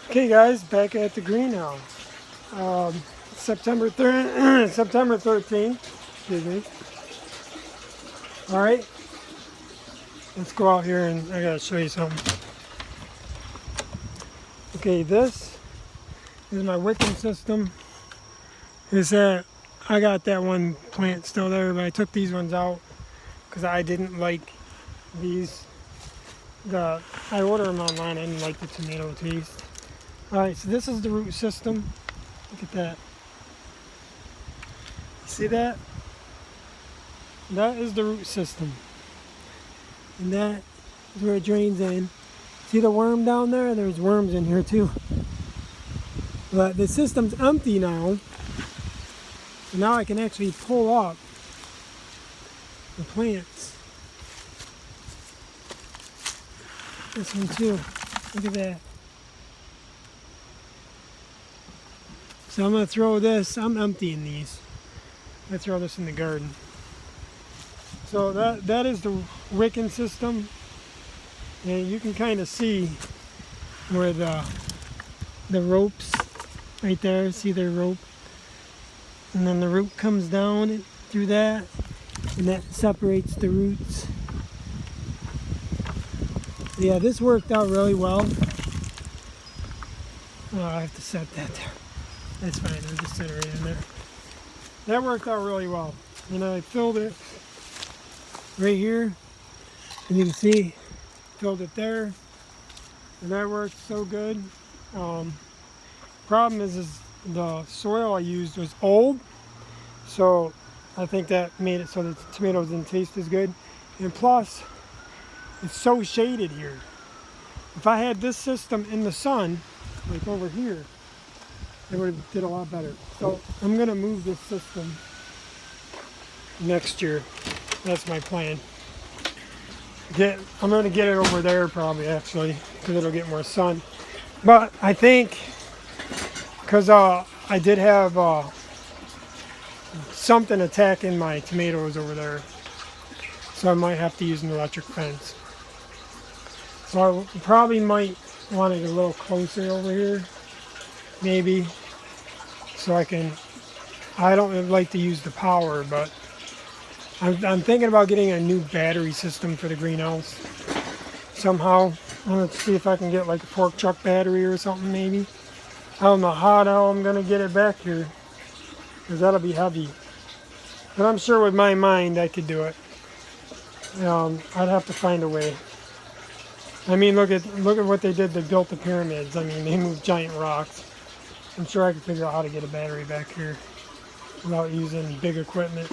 Okay guys, back at the greenhouse. September 3rd, September 13th, excuse me. Alright, let's go out here and I gotta show you something. Okay, this is my wicking system. Is that I got that one plant still there, but I took these ones out because I didn't like these. I ordered them online, I didn't like the tomato taste. Alright, so this is the root system. Look at that. See that? That is the root system. And that is where it drains in. See the worm down there? There's worms in here too. But the system's empty now. And now I can actually pull up the plants. This one too. Look at that. So I'm going to throw this. I'm emptying these. I throw this in the garden. So that is the wicking system. And you can kind of see where the ropes right there. See their rope? And then the root comes down through that. And that separates the roots. Yeah, this worked out really well. Oh, I have to set that there. That's fine, I'll just set it right in there. That worked out really well. And I filled it right here. And you can see, filled it there. And that worked so good. Problem is the soil I used was old. So I think that made it so the tomatoes didn't taste as good. And plus, it's so shaded here. If I had this system in the sun, like over here, it would have did a lot better. So I'm gonna move this system next year. That's my plan. I'm gonna get it over there probably actually, because it'll get more sun. But I think because I did have something attacking my tomatoes over there, so I might have to use an electric fence. So I probably might want it a little closer over here, maybe, so I don't like to use the power, but I'm thinking about getting a new battery system for the greenhouse somehow. Let's see if I can get like a fork truck battery or something maybe. I don't know how the hell I'm going to get it back here, because that'll be heavy. But I'm sure with my mind I could do it. I'd have to find a way. I mean, look at what they did. They built the pyramids. I mean, they moved giant rocks. I'm sure I could figure out how to get a battery back here without using big equipment.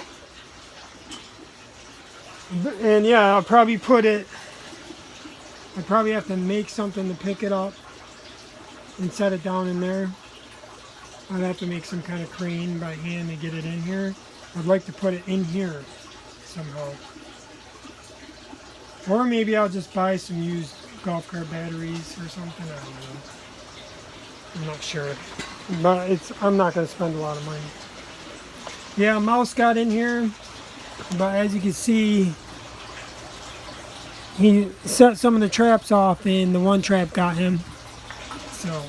And yeah, I'll probably I probably have to make something to pick it up and set it down in there. I'd have to make some kind of crane by hand to get it in here. I'd like to put it in here somehow. Or maybe I'll just buy some used golf cart batteries or something. I don't know. I'm not sure. But I'm not going to spend a lot of money. Yeah, a mouse got in here. But as you can see, he set some of the traps off and the one trap got him. So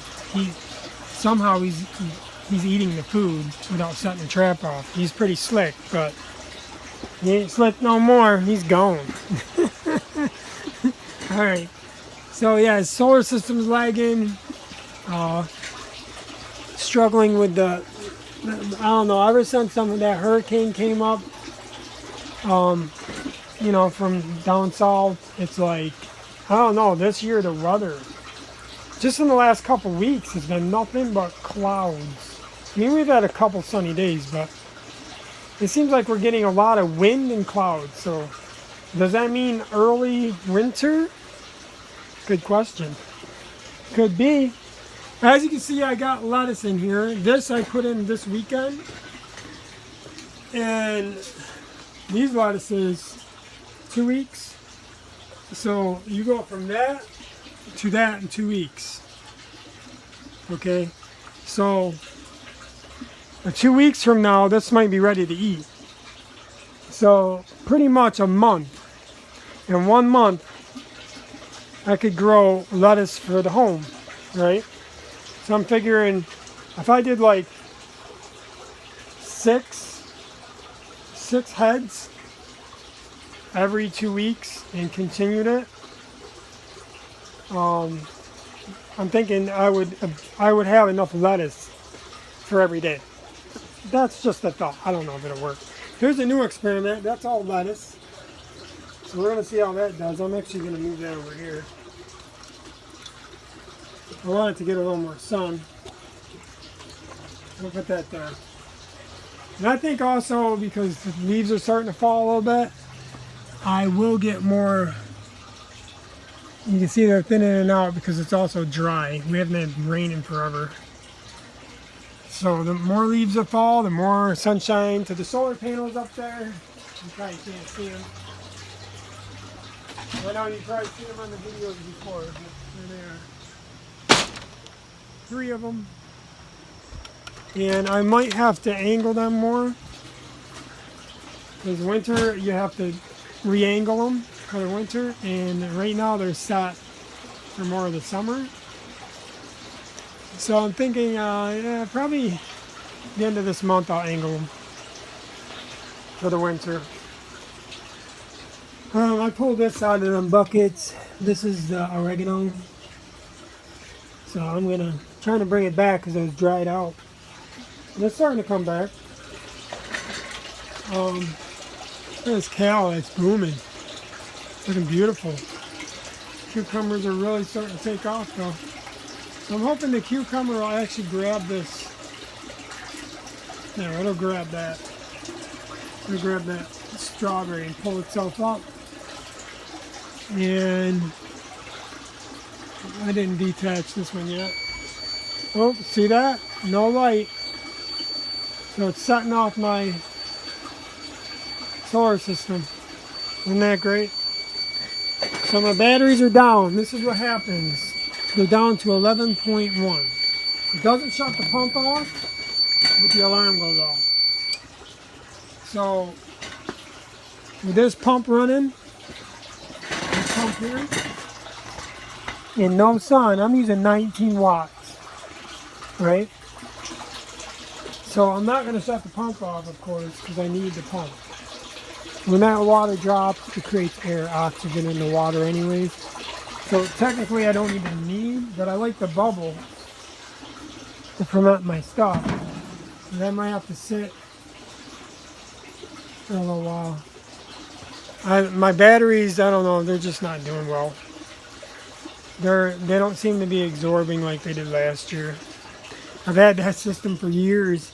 somehow he's eating the food without setting the trap off. He's pretty slick, but he ain't slick no more. He's gone. Alright, so yeah, his solar system's lagging, struggling with I don't know, ever since some of that hurricane came up, you know, from down south, it's like, I don't know, this year the weather, just in the last couple weeks, has been nothing but clouds. I mean, we've had a couple sunny days, but it seems like we're getting a lot of wind and clouds, so does that mean early winter? Good question. Could be. As you can see, I got lettuce in here. This I put in this weekend. And these lettuces, 2 weeks. So you go from that to that in 2 weeks. Okay? So 2 weeks from now, this might be ready to eat. So pretty much a month. In 1 month, I could grow lettuce for the home, right? So I'm figuring if I did like six heads every 2 weeks and continued it, I'm thinking I would have enough lettuce for every day. That's just a thought. I don't know if it'll work. Here's a new experiment. That's all lettuce. So we're going to see how that does. I'm actually going to move that over here. I want it to get a little more sun. We'll put that there. And I think also because the leaves are starting to fall a little bit, I will get more. You can see they're thinning it out because it's also dry. We haven't had rain in forever. So the more leaves that fall, the more sunshine to the solar panels up there. You probably can't see them. I know you probably see them on the videos before, but there they are. 3 of them. And I might have to angle them more. Because winter, you have to re-angle them for the winter. And right now they're set for more of the summer. So I'm thinking, yeah, probably the end of this month I'll angle them for the winter. I pulled this out of them buckets. This is the oregano. So I'm trying to bring it back because it was dried out. And it's starting to come back. This kale, it's booming. It's looking beautiful. Cucumbers are really starting to take off though. So I'm hoping the cucumber will actually grab this. No, it'll grab that. It'll grab that strawberry and pull itself up. And I didn't detach this one yet. Oh, see that? No light. So it's setting off my solar system. Isn't that great? So my batteries are down. This is what happens. They're down to 11.1. It doesn't shut the pump off, but the alarm goes off. So with this pump running, this pump here, in no sun, I'm using 19 watts, right? So I'm not going to shut the pump off, of course, because I need the pump. When that water drops, it creates air, oxygen in the water anyways. So technically I don't even need, but I like the bubble to ferment my stuff. So that might have to sit for a little while. My batteries, I don't know, they're just not doing well. They don't seem to be absorbing like they did last year. I've had that system for years.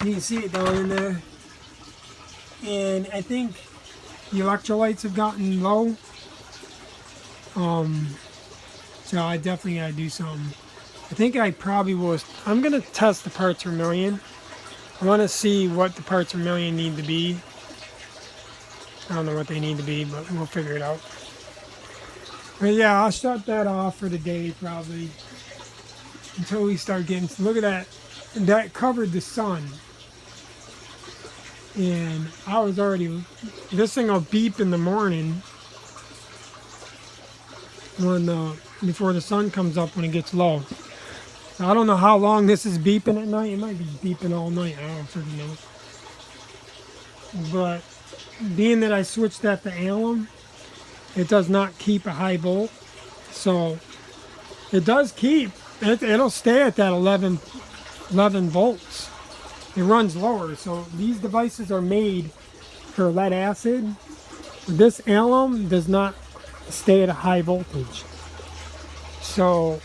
You can see it down in there. And I think the electrolytes have gotten low. So I definitely gotta do something. I think I probably will. I'm gonna test the parts per million. I want to see what the parts per million need to be. I don't know what they need to be, but we'll figure it out. But yeah, I'll shut that off for the day probably until we start getting. Look at that. That covered the sun. And I was already. This thing will beep in the morning before the sun comes up when it gets low. So I don't know how long this is beeping at night. It might be beeping all night. I don't freaking know. But being that I switched that to alum, it does not keep a high volt. So it does keep. It'll stay at that 11 volts. It runs lower. So these devices are made for lead acid. This alum does not stay at a high voltage. So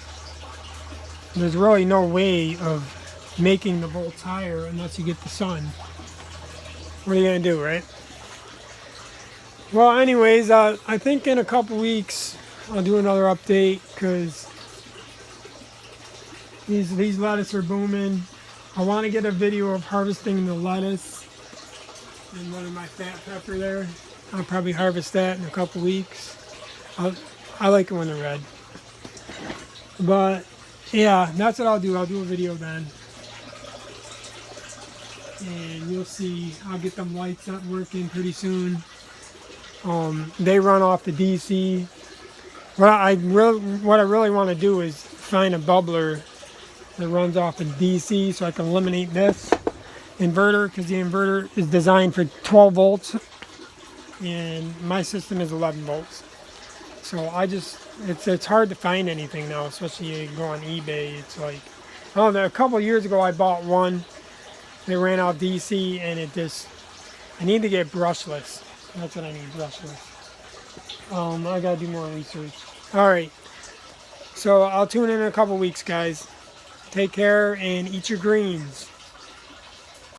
there's really no way of making the volts higher unless you get the sun. What are you gonna do, right? Well, anyways, I think in a couple weeks I'll do another update because these lettuce are booming. I want to get a video of harvesting the lettuce and one of my fat pepper there. I'll probably harvest that in a couple weeks. I like it when they're red. But yeah, that's what I'll do. I'll do a video then. And you'll see, I'll get them lights up working pretty soon. They run off the DC. What I really want to do is find a bubbler that runs off of DC, so I can eliminate this inverter because the inverter is designed for 12 volts and my system is 11 volts. So it's hard to find anything now, especially you go on eBay. It's like, oh, a couple of years ago I bought one. They ran out DC and I need to get brushless. That's what I need, brushless. I gotta do more research. Alright, so I'll tune in a couple weeks, guys. Take care and eat your greens.